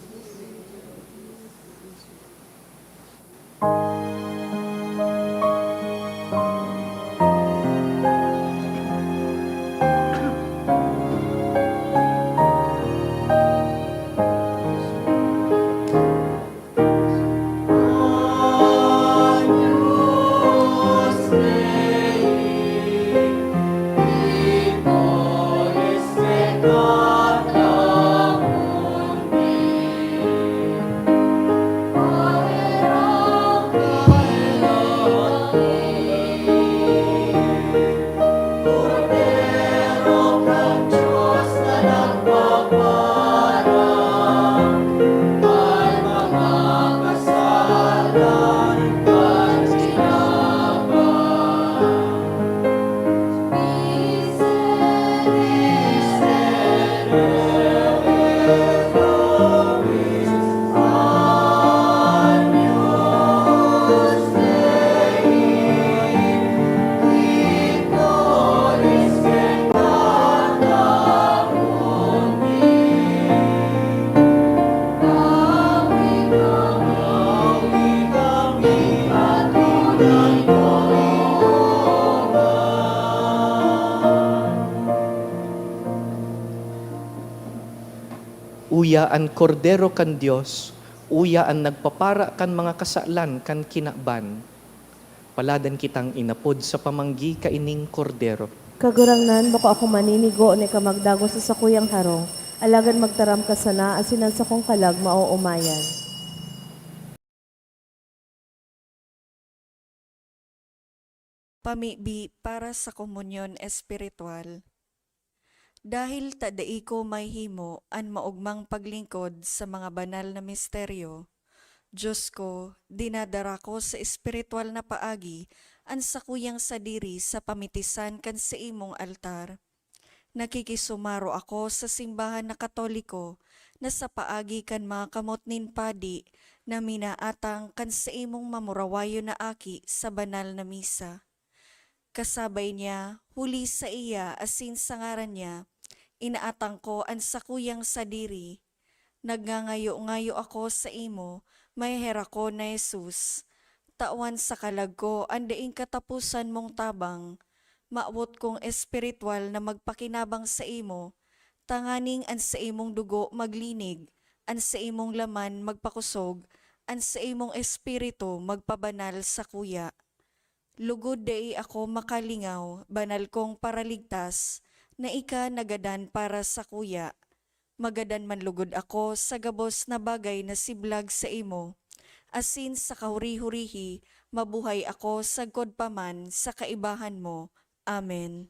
Uya ang kordero kan Dios, uya ang nagpapara kan mga kasalan kan kinakban. Paladan kitang inapod sa pamanggi kaining kordero. Kagurangnan, bako ako maninigo ni kamagdago sa sakuyang harong. Alagan magtaram ka sana, asinan sa kong kalag mauumayan. Pamibi para sa komunyon espiritual. Dahil tadai ko may himo an maugmang paglingkod sa mga banal na misteryo, Diyos ko, dinadara ko sa espiritual na paagi an sakuyang sadiri sa pamitisan kan sa imong altar. Nakikisumaro ako sa simbahan na Katoliko na sa paagi kan mga kamot nin padi na minaatang kan sa imong mamurawayo na aki sa banal na misa. Kasabay niya, huli sa iya asin sa ngaran niya, inaatang ko ang sakuyang sadiri. Nagngangayo-ngayo ako sa imo, may hera ko na Jesus. Tawan sa kalag ko, andaing katapusan mong tabang. Maawot kong espiritual na magpakinabang sa imo, tanganing an sa imong dugo maglinig, an sa imong laman magpakusog, an sa imong espiritu magpabanal sa kuya. Lugod dai ako makalingaw, banal kong paraligtas, na ika nagadan para sa kuya. Magadan man lugod ako sa gabos na bagay na siblag sa imo. Asin sa kahuri-hurihi, mabuhay ako sa godpaman sa kaibahan mo. Amen.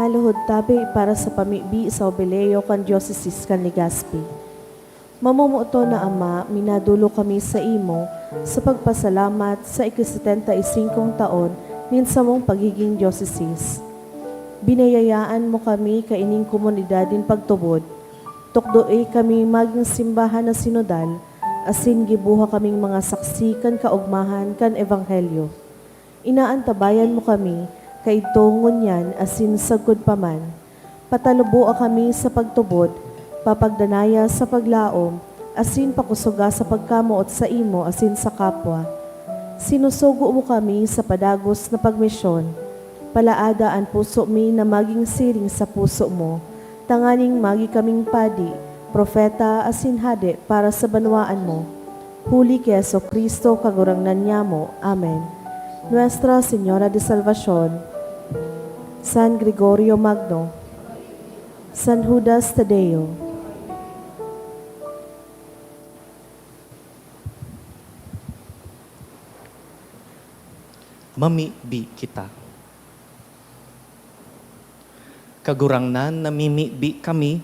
Maluhod tabi para sa pamibi sa Obeleo kan Diocese kan Legazpi. Mamumuto na Ama, minadulo kami sa imo sa pagpasalamat sa 75 taon nin sa mong pagiging diocese. Binayayaan mo kami kaining komunidad din pagtubod. Tukdoy kami maging simbahan na sinodal, asin gibuha kaming mga saksi kan kaugmahan kan ebanghelyo. Inaantabayan mo kami kay tungon yan asin sagod paman. Patalubo kami sa pagtubod, papagdanaya sa paglaom, asin pakusuga sa pagkamuot sa imo asin sa kapwa. Sinusugo mo kami sa padagos na pagmisyon. Palaada ang puso mi na maging siring sa puso mo. Tanganing magi kaming padi, propeta asin hade para sa banwaan mo. Huli kay Jesucristo kagurangnan niya mo. Amen. Nuestra Señora de Salvación, San Gregorio Magno, San Judas Tadeo, mamibi kita. Kagurangnan namimibi kami,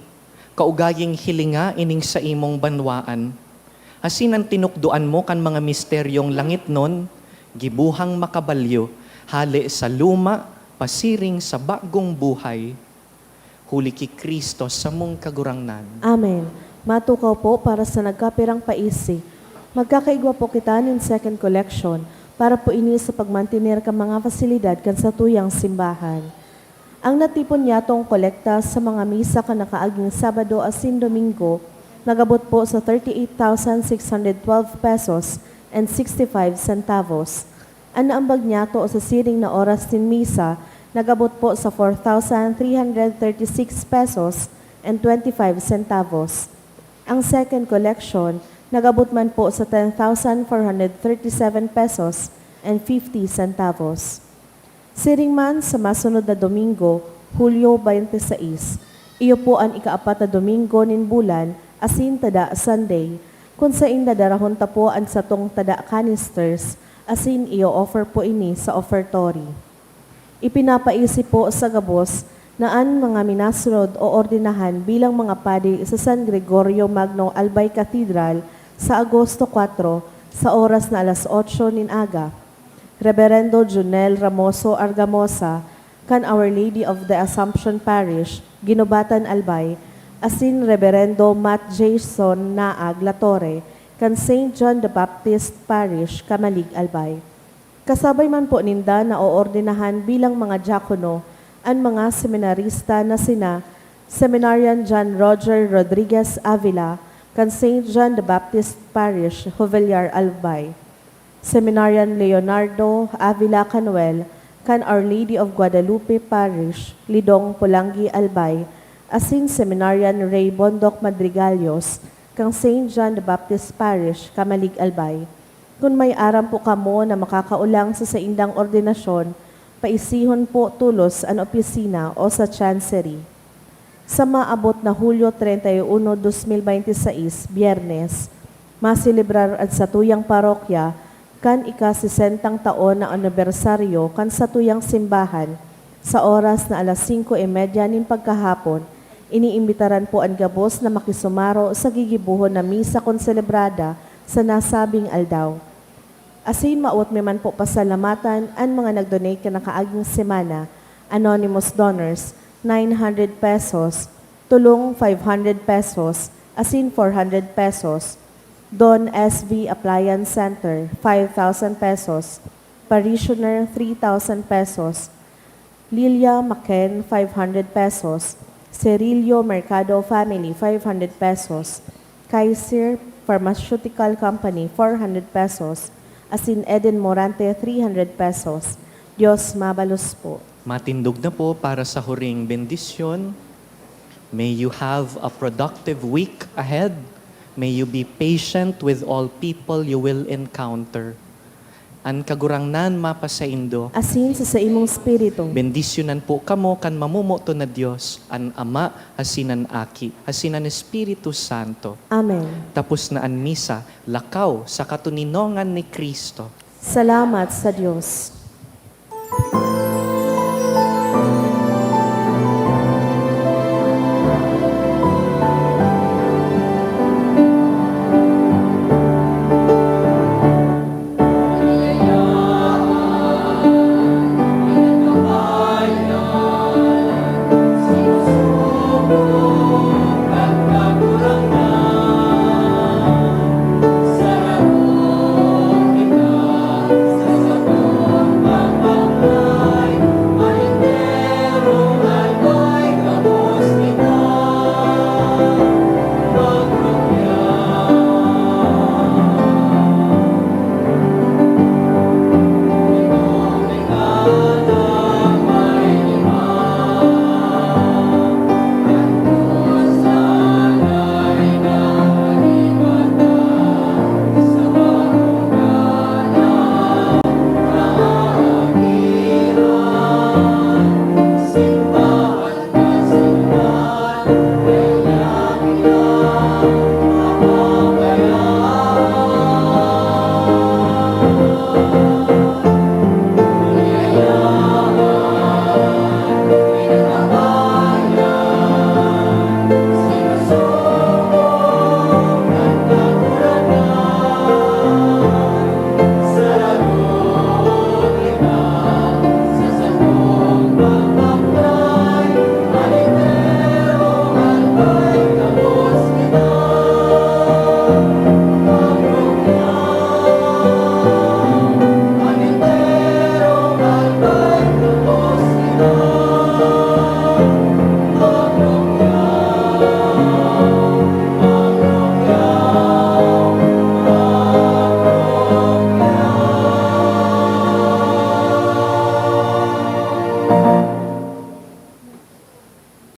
kaugaying hilinga ining sa imong banwaan. Asin ang tinukduan mo kan mga misteryong langit nun, gibuhang makabalyo, hali sa luma, pasiring sa bagong buhay. Huli ki Kristo sa mong kagurangnan. Amen. Matukaw po para sa nagkapirang paisi. Magkakaigwa po kita nin second collection para po ini sa pagmantener ka mga fasilidad kan sa tuyang simbahan. Ang natipon niya tong kolekta sa mga misa ka nakaaging Sabado asin Domingo, nagabot po sa 38,612 pesos and 65 centavos. Ang naambag niya to sa siring na oras din misa, nagabot po sa 4,336 pesos and 25 centavos. Ang second collection, nagabot man po sa 10,437 pesos and 50 centavos. Siring man sa masunod na Domingo, Hulyo 26, iyo po ang ikaapat na Domingo nin bulan, asin tada Sunday, kung sa indadarahon ta po ang satong tada canisters, asin iyo offer po ini sa offertory. Ipinapaisip po sa gabos na ang mga minasunod o ordinahan bilang mga padi sa San Gregorio Magno Albay Cathedral sa Agosto 4 sa oras na alas 8 nin aga. Reverendo Junel Ramoso Argamosa, kan Our Lady of the Assumption Parish, Ginubatan Albay, asin Reverendo Matt Jason Naag Latore, kan St. John the Baptist Parish, Kamalig Albay. Kasabay man po ninda na oordinahan bilang mga diakono ang mga seminarista na sina Seminarian John Roger Rodriguez Avila, kan St. John the Baptist Parish, Jovellar Albay. Seminarian Leonardo Avila Canuel, kan Our Lady of Guadalupe Parish, Lidong Pulangi Albay, asin Seminarian Ray Bondok Madrigalios, kang St. John the Baptist Parish, Kamalig Albay. Kung may aram po kamo na makakaulang sa saindang ordinasyon, paisihon po tulos ang opisina o sa chancery. Sa maabot na Hulyo 31, 2026, Biyernes, masilibrar at sa tuyang parokya kan ika-60 taon na anibersaryo kan sa tuyang simbahan sa oras na alas 5:30 nin pagkahapon, iniimbitaran po ang gabos na makisumaro sa gigibuhon na misa konselebrada sa nasabing aldaw. Asin maot may man po pasalamatan ang mga nag-donate ka nakaaging semana, anonymous donors, 900 pesos, tulong 500 pesos, asin 400 pesos, Don SV Appliance Center, 5,000 pesos, Parishioner, 3,000 pesos, Lilia Maken, 500 pesos, Cerilio Mercado Family, 500 pesos, Kaiser Pharmaceutical Company, 400 pesos, asin Eden Morante, 300 pesos. Diyos mabalos po. Matindog na po para sa huring bendisyon. May you have a productive week ahead. May you be patient with all people you will encounter. An kagurangnan mapasaindo. Asin sa imong spiritu. Bendisyonan po kamo kan mamumuto na Dios, an Ama, hasinan Aki, hasinan Espiritu Santo. Amen. Tapos na an misa, lakaw sa katuninongan ni Kristo. Salamat sa Diyos.